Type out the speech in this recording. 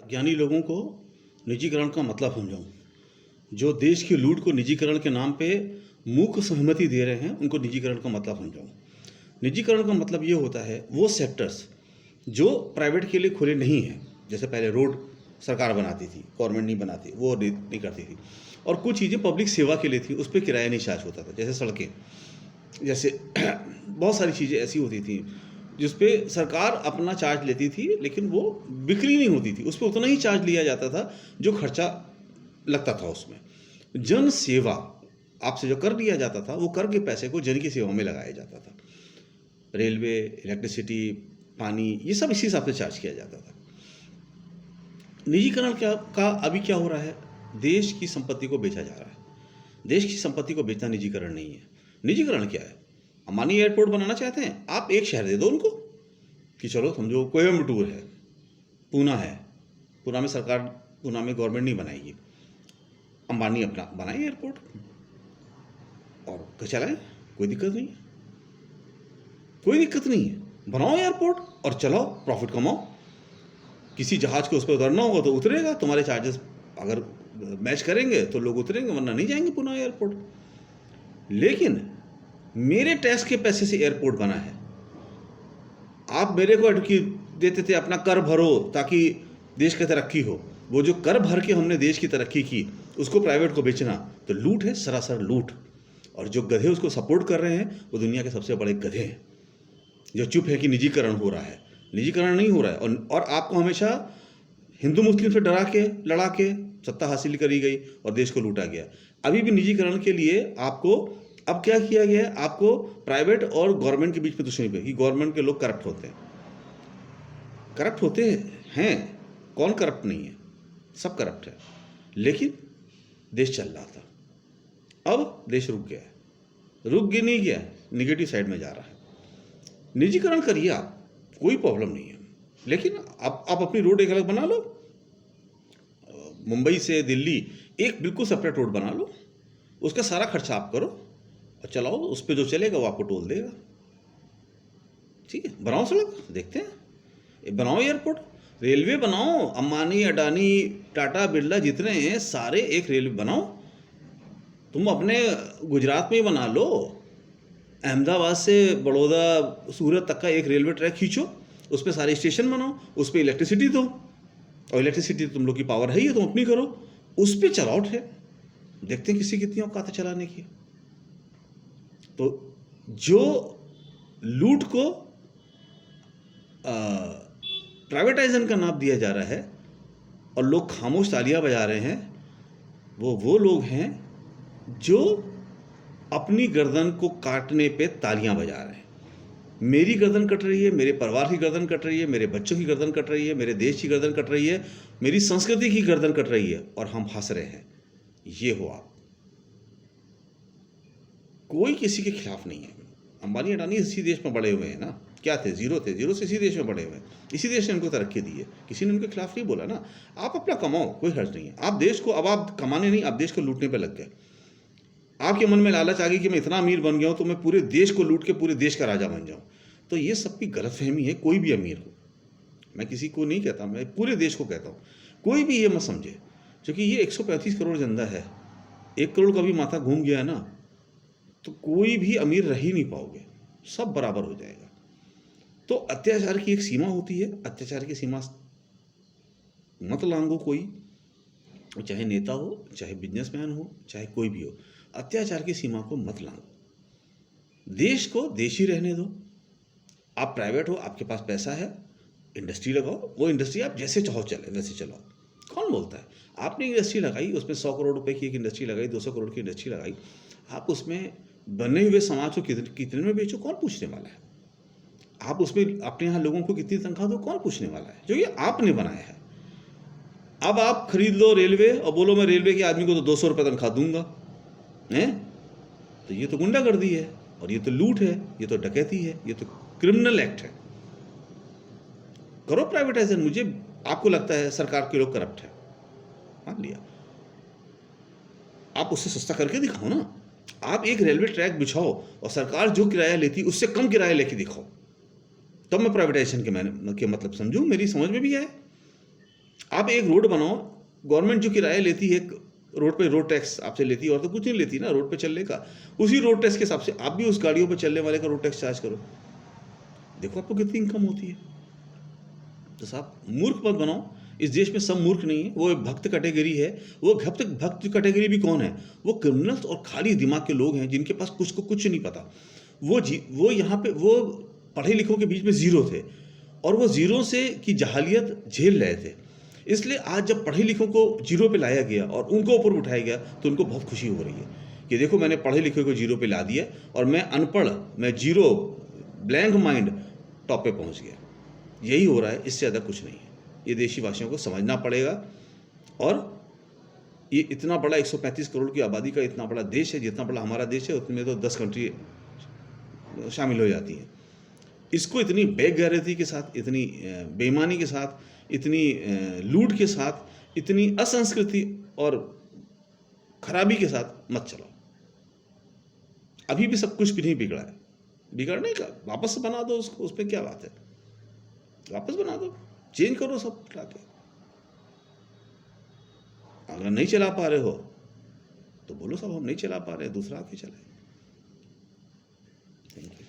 ज्ञानी लोगों को निजीकरण का मतलब समझाऊं। जो देश की लूट को निजीकरण के नाम पे मूक सहमति दे रहे हैं उनको निजीकरण का मतलब समझाऊं। निजीकरण का मतलब ये होता है वो सेक्टर्स जो प्राइवेट के लिए खुले नहीं हैं। जैसे पहले रोड सरकार बनाती थी, गवर्नमेंट नहीं बनाती, वो नहीं करती थी। और कुछ चीज़ें पब्लिक सेवा के लिए थी, उस पर किराया नहीं चार्ज होता था। जैसे सड़कें, जैसे बहुत सारी चीज़ें ऐसी होती थी जिस पे सरकार अपना चार्ज लेती थी, लेकिन वो बिक्री नहीं होती थी, उस पर उतना ही चार्ज लिया जाता था जो खर्चा लगता था उसमें। जन सेवा आपसे जो कर लिया जाता था, वो कर के पैसे को जन की सेवा में लगाया जाता था। रेलवे, इलेक्ट्रिसिटी, पानी, ये सब इसी हिसाब से चार्ज किया जाता था। निजीकरण का अभी क्या हो रहा है? देश की संपत्ति को बेचा जा रहा है। देश की संपत्ति को बेचना निजीकरण नहीं है। निजीकरण क्या है? अंबानी एयरपोर्ट बनाना चाहते हैं, आप एक शहर दे दो उनको कि चलो समझो कोयम्बटूर है, पूना है, पूना में सरकार, पूना में गवर्नमेंट नहीं बनाएगी, अंबानी अपना बनाए एयरपोर्ट और चलाए, कोई दिक्कत नहीं है। कोई दिक्कत नहीं है, बनाओ एयरपोर्ट और चलाओ, प्रॉफिट कमाओ। किसी जहाज को उस पर उतरना होगा तो उतरेगा, तुम्हारे चार्जेस अगर मैच करेंगे तो लोग उतरेंगे, वरना नहीं जाएंगे पुनः एयरपोर्ट। लेकिन मेरे टैक्स के पैसे से एयरपोर्ट बना है, आप मेरे को अटकी देते थे अपना कर भरो ताकि देश की तरक्की हो। वो जो कर भर के हमने देश की तरक्की की, उसको प्राइवेट को बेचना तो लूट है, सरासर लूट। और जो गधे उसको सपोर्ट कर रहे हैं वो दुनिया के सबसे बड़े गधे हैं, जो चुप है कि निजीकरण हो रहा है। निजीकरण नहीं हो रहा है। और आपको हमेशा हिंदू मुस्लिम से डरा के, लड़ा के सत्ता हासिल करी गई और देश को लूटा गया। अभी भी निजीकरण के लिए आपको अब क्या किया गया है? आपको प्राइवेट और गवर्नमेंट के बीच में दुश्मनी पे कि गवर्नमेंट के लोग करप्ट होते हैं। करप्ट होते हैं, कौन करप्ट नहीं है? सब करप्ट है। लेकिन देश चल रहा था, अब देश रुक गया है। रुक गया नहीं गया, निगेटिव साइड में जा रहा है। निजीकरण करिए आप, कोई प्रॉब्लम नहीं है, लेकिन आप अपनी रोड एक अलग बना लो। मुंबई से दिल्ली एक बिल्कुल सेपरेट रोड बना लो, उसका सारा खर्चा आप करो और चलाओ, उस पर जो चलेगा वो आपको टोल देगा। ठीक है, बनाओ सड़क, देखते हैं, बनाओ एयरपोर्ट, रेलवे बनाओ, अंबानी, अडानी, टाटा, बिरला जितने हैं सारे एक रेलवे बनाओ। तुम अपने गुजरात में ही बना लो, अहमदाबाद से बड़ौदा, सूरत तक का एक रेलवे ट्रैक खींचो, उस पर सारे स्टेशन बनाओ, उस पर इलेक्ट्रिसिटी दो, और इलेक्ट्रिसिटी तुम लोग की पावर है ही, तुम अपनी करो, उस पर चलाओ ट्रेन, देखते हैं किसी कितनी औकात है चलाने की। तो जो लूट को प्राइवेटाइजेशन का नाम दिया जा रहा है और लोग खामोश तालियां बजा रहे हैं, वो लोग हैं जो अपनी गर्दन को काटने पे तालियां बजा रहे हैं। मेरी गर्दन कट रही है, मेरे परिवार की गर्दन कट रही है, मेरे बच्चों की गर्दन कट रही है, मेरे देश की गर्दन कट रही है, मेरी संस्कृति की गर्दन कट रही है, और हम हंस रहे हैं। ये हो आप, कोई किसी के खिलाफ नहीं है। अंबानी अडानी इसी देश में बड़े हुए हैं ना, क्या थे? जीरो थे, जीरो से इसी देश में बड़े हुए हैं, इसी देश ने उनको तरक्की दी है, किसी ने उनके खिलाफ नहीं बोला ना। आप अपना कमाओ, कोई हर्ज नहीं है। आप देश को, अब आप कमाने नहीं, आप देश को लूटने पर लग गए। आपके मन में लालच आ गई कि मैं इतना अमीर बन गया हूं तो मैं पूरे देश को लूट के पूरे देश का राजा बन जाऊं। तो ये सबकी गलतफहमी है। कोई भी अमीर हो, मैं किसी को नहीं कहता, मैं पूरे देश को कहता हूं, कोई भी ये मत समझे, क्योंकि ये 135 करोड़ जनता है, 1 करोड़ का भी माथा घूम गया है ना, तो कोई भी अमीर रह ही नहीं पाओगे, सब बराबर हो जाएगा। तो अत्याचार की एक सीमा होती है, अत्याचार की सीमा मत लांघो कोई, चाहे नेता हो, चाहे बिजनेसमैन हो, चाहे कोई भी हो, अत्याचार की सीमा को मत लांघो। देश को देश ही रहने दो। आप प्राइवेट हो, आपके पास पैसा है, इंडस्ट्री लगाओ, वो इंडस्ट्री आप जैसे चाहो चले वैसे चलाओ। कौन बोलता है? आपने इंडस्ट्री लगाई, उसमें 100 करोड़ रुपए की एक इंडस्ट्री लगाई, 200 करोड़ की इंडस्ट्री लगाई, आप उसमें बने हुए समाज को कितने में बेचो, कौन पूछने वाला है? आप उसमें अपने यहाँ लोगों को कितनी तनख्वाह दो, कौन पूछने वाला है? जो ये आपने बनाया है। अब आप खरीद लो रेलवे और बोलो मैं रेलवे के आदमी को तो 200 रुपये तनख्वाह दूंगा, हैं? तो ये तो गुंडागर्दी है, और ये तो लूट है, ये तो डकैती है, ये तो क्रिमिनल एक्ट है। करो प्राइवेटाइजेशन। मुझे, आपको लगता है सरकार के लोग करप्ट है, मान लिया, आप उससे सस्ता करके दिखाओ ना। आप एक रेलवे ट्रैक बिछाओ और सरकार जो किराया लेती है उससे कम किराया लेके दिखाओ, तब मैं प्राइवेटाइजेशन के मतलब समझूं, मेरी समझ में भी आए। आप एक रोड बनाओ, गवर्नमेंट जो किराया लेती है रोड पे, रोड टैक्स आपसे लेती है, और तो कुछ नहीं लेती ना रोड पे चलने का, उसी रोड टैक्स के हिसाब से आप भी उस गाड़ियों पे चलने वाले का रोड टैक्स चार्ज करो। देखो आपको कितनी इनकम होती है। तो साहब मूर्ख मत बनाओ, इस देश में सब मूर्ख नहीं है, वो एक भक्त कैटेगरी है। वो भक्त कैटेगरी भी कौन है? वो क्रिमिनल्स और खाली दिमाग के लोग हैं जिनके पास कुछ को कुछ नहीं पता। वो यहाँ पे वो पढ़े लिखों के बीच में ज़ीरो थे, और वो ज़ीरो से की जहालियत झेल रहे थे। इसलिए आज जब पढ़े लिखों को जीरो पे लाया गया और उनको ऊपर उठाया गया तो उनको बहुत खुशी हो रही है कि देखो मैंने पढ़े लिखे को जीरो पे ला दिया और मैं अनपढ़, मैं जीरो, ब्लैंक माइंड टॉप पे पहुंच गया। यही हो रहा है, इससे ज़्यादा कुछ नहीं है। ये देशवासियों को समझना पड़ेगा। और ये इतना बड़ा 135 करोड़ की आबादी का इतना बड़ा देश है, जितना बड़ा हमारा देश है उतने में तो 10 कंट्री शामिल हो जाती हैं। इसको इतनी बेगैरती के साथ, इतनी बेईमानी के साथ, इतनी लूट के साथ, इतनी असंस्कृति और खराबी के साथ मत चलाओ। अभी भी सब कुछ भी नहीं बिगड़ा है, बिगड़ने का वापस बना दो उसको, उसमें क्या बात है, वापस बना दो, चेंज करो सब लाके। अगर नहीं चला पा रहे हो तो बोलो साहब हम नहीं चला पा रहे, दूसरा आके चलाए। Thank you.